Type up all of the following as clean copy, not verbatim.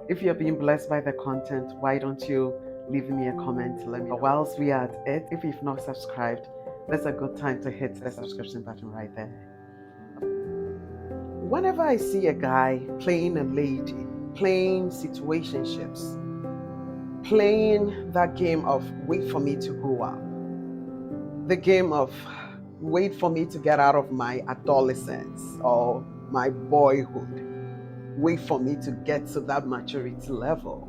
If you're being blessed by the content, why don't you leave me a comment? Let me know. Whilst we are at it, if you've not subscribed, that's a good time to hit the subscription button right there. Whenever I see a guy playing a lady, playing situationships, playing that game of wait for me to grow up, the game of wait for me to get out of my adolescence or my boyhood, wait for me to get to that maturity level.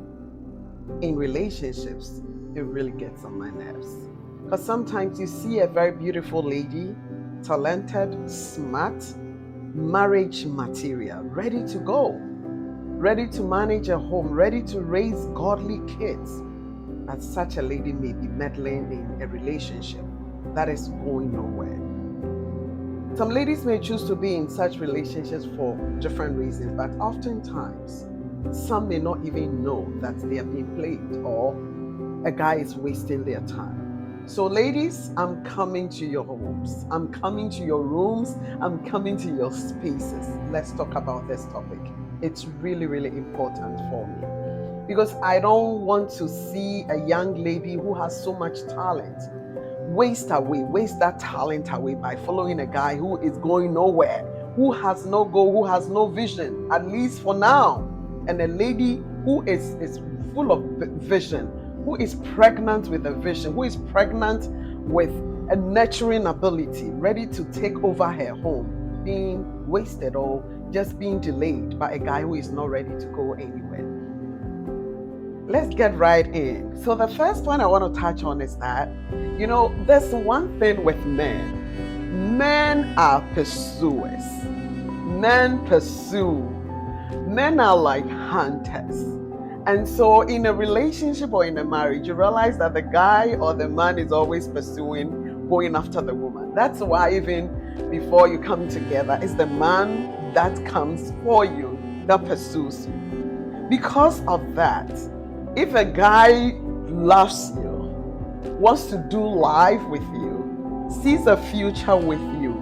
In relationships, it really gets on my nerves. Because sometimes you see a very beautiful lady, talented, smart, marriage material, ready to go, ready to manage a home, ready to raise godly kids. But such a lady may be meddling in a relationship that is going nowhere. Some ladies may choose to be in such relationships for different reasons, but oftentimes some may not even know that they are being played or a guy is wasting their time. So ladies, I'm coming to your homes. I'm coming to your rooms. I'm coming to your spaces. Let's talk about this topic. It's really, really important for me because I don't want to see a young lady who has so much talent waste that talent away by following a guy who is going nowhere, who has no goal, who has no vision, at least for now. And a lady who is full of vision, who is pregnant with a vision, who is pregnant with a nurturing ability, ready to take over her home, being wasted or just being delayed by a guy who is not ready to go anywhere. Let's get right in. So the first point I want to touch on is that, there's one thing with men. Men are pursuers. Men pursue. Men are like hunters. And so in a relationship or in a marriage, you realize that the guy or the man is always pursuing, going after the woman. That's why even before you come together, it's the man that comes for you, that pursues you. Because of that, if a guy loves you, wants to do life with you, sees a future with you,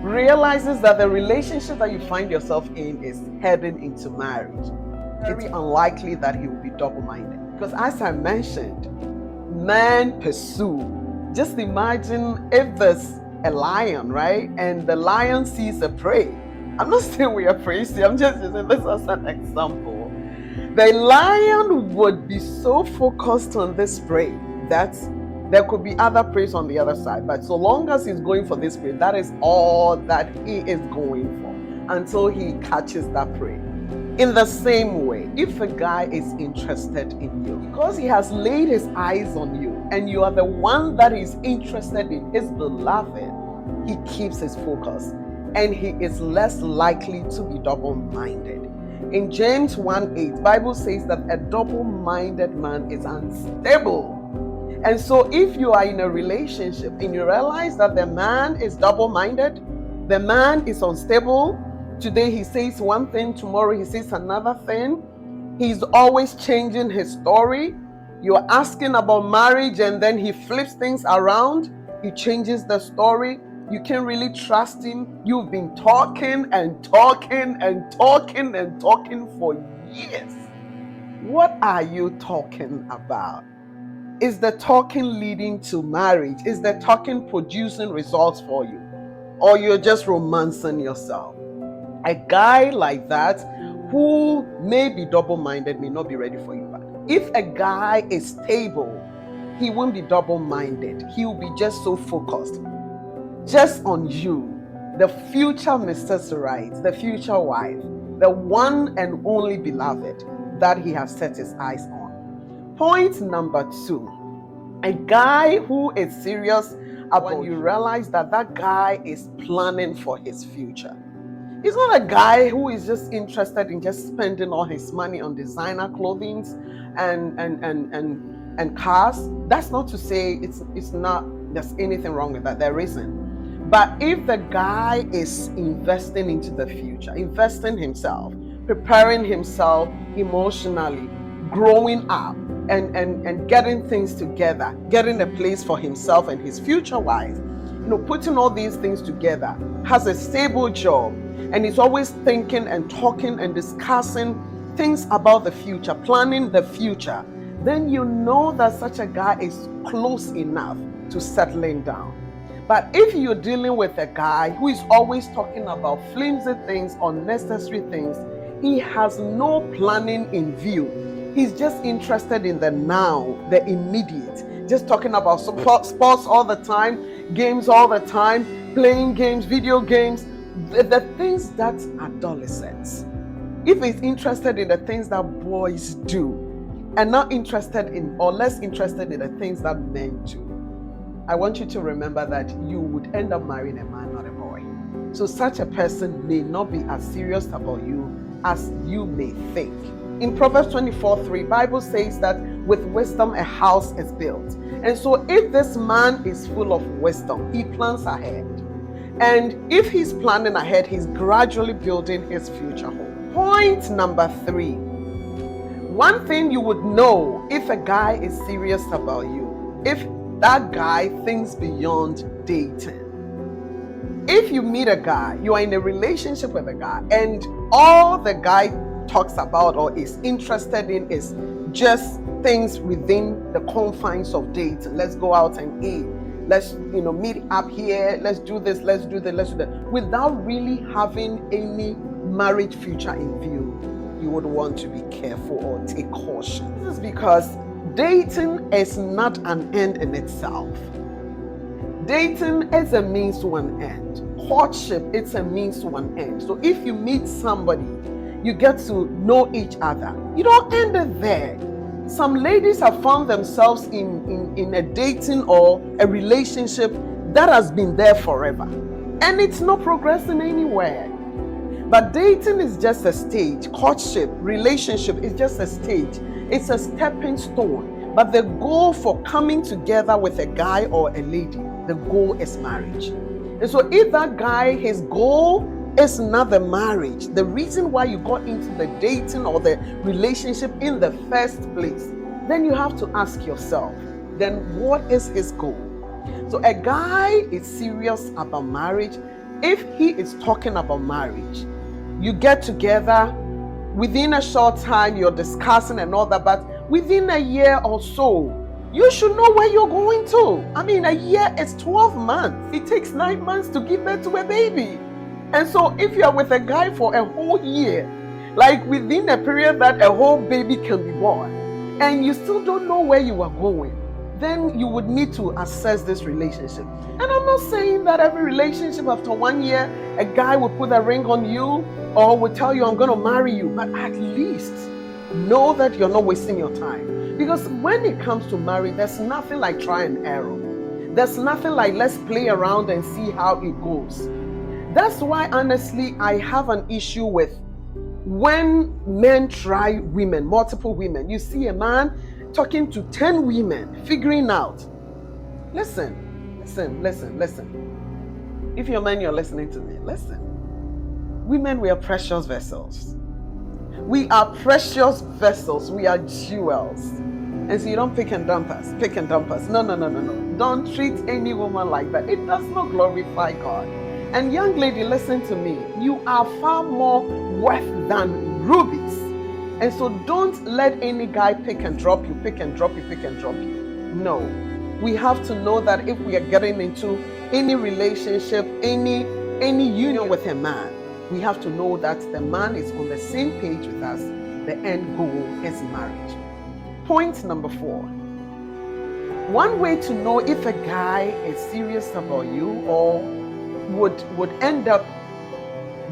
realizes that the relationship that you find yourself in is heading into marriage, it's unlikely that he will be double-minded. Because as I mentioned, men pursue. Just imagine if there's a lion, right? And the lion sees a prey. I'm not saying we are crazy, I'm just using this as an example. The lion would be so focused on this prey that there could be other prey on the other side. But so long as he's going for this prey, that is all that he is going for until he catches that prey. In the same way, if a guy is interested in you, because he has laid his eyes on you and you are the one that is interested in his beloved, he keeps his focus and he is less likely to be double-minded. In James 1:8, Bible says that a double-minded man is unstable. And so if you are in a relationship and you realize that the man is double-minded, the man is unstable, today he says one thing, tomorrow he says another thing, he's always changing his story. You're asking about marriage and then he flips things around, he changes the story. You can't really trust him. You've been talking and talking and talking and talking for years. What are you talking about? Is the talking leading to marriage? Is the talking producing results for you? Or you're just romancing yourself? A guy like that who may be double-minded may not be ready for you. But if a guy is stable, he won't be double-minded. He will be just so focused just on you, the future Mrs. Right, the future wife, the one and only beloved that he has set his eyes on. Point number 2, a guy who is serious about when you realize that that guy is planning for his future. He's not a guy who is just interested in just spending all his money on designer clothing and cars. That's not to say it's not there's anything wrong with that. There isn't. But if the guy is investing into the future, investing himself, preparing himself emotionally, growing up, and getting things together, getting a place for himself and his future wife, putting all these things together, has a stable job, and is always thinking and talking and discussing things about the future, planning the future, then you know that such a guy is close enough to settling down. But if you're dealing with a guy who is always talking about flimsy things, unnecessary things, he has no planning in view. He's just interested in the now, the immediate, just talking about sports all the time, games all the time, playing games, video games, the things that adolescents. If he's interested in the things that boys do and not interested in or less interested in the things that men do, I want you to remember that you would end up marrying a man, not a boy. So such a person may not be as serious about you as you may think. In Proverbs 24:3, Bible says that with wisdom a house is built. And so if this man is full of wisdom, he plans ahead. And if he's planning ahead, he's gradually building his future home. Point number 3. One thing you would know if a guy is serious about you, if that guy thinks beyond dating. If you meet a guy, you are in a relationship with a guy, and all the guy talks about or is interested in is just things within the confines of dating. Let's go out and eat. Let's meet up here. Let's do this. Let's do that. Let's do that. Without really having any marriage future in view, you would want to be careful or take caution. This is because dating is not an end in itself. Dating is a means to an end. Courtship, it's a means to an end. So if you meet somebody, you get to know each other. You don't end it there. Some ladies have found themselves in a dating or a relationship that has been there forever, and it's not progressing anywhere. But dating is just a stage. Courtship, relationship is just a stage. It's a stepping stone. But the goal for coming together with a guy or a lady, the goal is marriage. And so if that guy, his goal is not the marriage, the reason why you got into the dating or the relationship in the first place, then you have to ask yourself, then what is his goal? So a guy is serious about marriage. If he is talking about marriage, you get together, within a short time you're discussing and all that, but within a year or so, you should know where you're going to. I mean, a year is 12 months. It takes 9 months to give birth to a baby. And so if you're with a guy for a whole year, like within a period that a whole baby can be born, and you still don't know where you are going, then you would need to assess this relationship. And I'm not saying that every relationship after 1 year, a guy will put a ring on you or will tell you, I'm going to marry you. But at least know that you're not wasting your time. Because when it comes to marriage, there's nothing like try and error. There's nothing like let's play around and see how it goes. That's why, honestly, I have an issue with when men try women, multiple women. You see a man talking to 10 women, figuring out. Listen. If you're a man, you're listening to me. Listen. Women, we are precious vessels. We are precious vessels. We are jewels. And so you don't pick and dump us. No. Don't treat any woman like that. It does not glorify God. And young lady, listen to me. You are far more worth than rubies. And so don't let any guy pick and drop you. No. We have to know that if we are getting into any relationship, any union with a man, we have to know that the man is on the same page with us. The end goal is marriage. Point number 4. One way to know if a guy is serious about you or would end up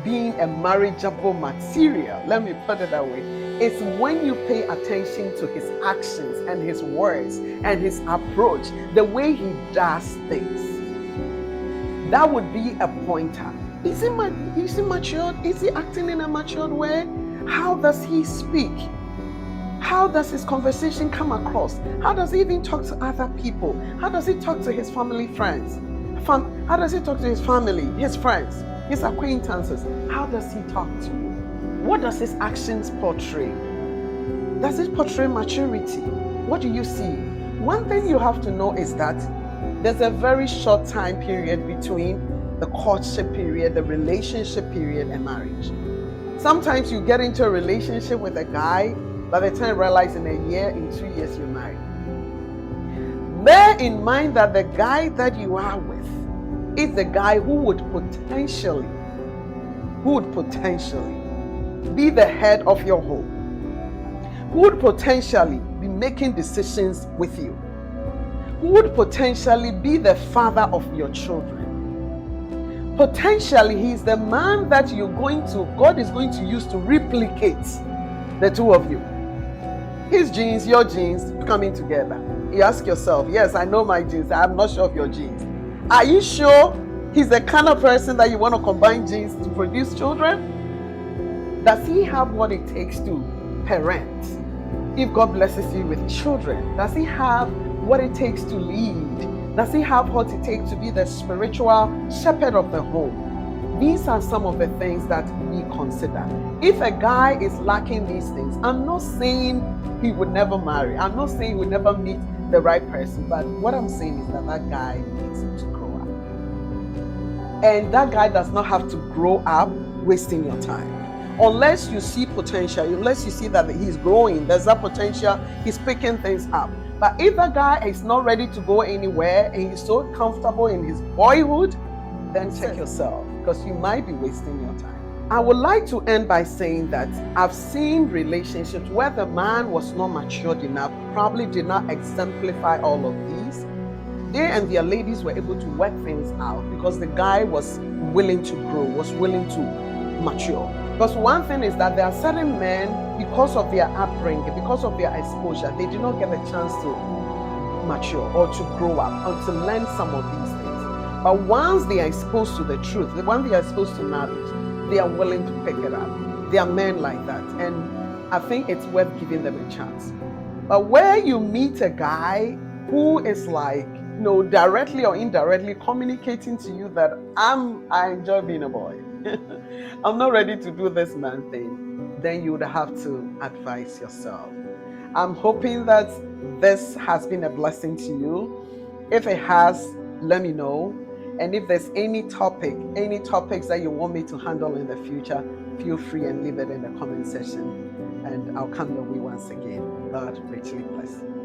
being a marriageable material, let me put it that way, is when you pay attention to his actions and his words and his approach, the way he does things. That would be a pointer. Is he matured? Is he acting in a matured way? How does he speak? How does his conversation come across? How does he even talk to other people? How does he talk to his family, friends? How does he talk to his family, his friends, his acquaintances? How does he talk to you? What does his actions portray? Does it portray maturity? What do you see? One thing you have to know is that there's a very short time period between the courtship period, the relationship period, and marriage. Sometimes you get into a relationship with a guy, by the time you realize in a year, in 2 years, you're married. Bear in mind that the guy that you are with is the guy who would potentially be the head of your home, who would potentially be making decisions with you, who would potentially be the father of your children. Potentially, he's the man that God is going to use to replicate the two of you. His genes, your genes coming together. You ask yourself, yes, I know my genes. I'm not sure of your genes. Are you sure he's the kind of person that you want to combine genes to produce children? Does he have what it takes to parent? If God blesses you with children, does he have what it takes to lead? Does he have what it takes to be the spiritual shepherd of the home? These are some of the things that we consider. If a guy is lacking these things, I'm not saying he would never marry. I'm not saying he would never meet the right person. But what I'm saying is that that guy needs to grow up. And that guy does not have to grow up wasting your time. Unless you see potential, unless you see that he's growing, there's that potential, he's picking things up. But if that guy is not ready to go anywhere and he's so comfortable in his boyhood, then check yourself, because you might be wasting your time. I would like to end by saying that I've seen relationships where the man was not matured enough, probably did not exemplify all of these. They and their ladies were able to work things out because the guy was willing to grow, was willing to mature. Because one thing is that there are certain men, because of their upbringing, because of their exposure, they do not get a chance to mature or to grow up or to learn some of these things. But once they are exposed to the truth, once they are exposed to knowledge, they are willing to pick it up. They are men like that. And I think it's worth giving them a chance. But where you meet a guy who is like, directly or indirectly communicating to you that I enjoy being a boy, I'm not ready to do this man thing, then you would have to advise yourself. I'm hoping that this has been a blessing to you. If it has, let me know. And if there's any topics that you want me to handle in the future, feel free and leave it in the comment section. And I'll come your way once again. God richly bless you.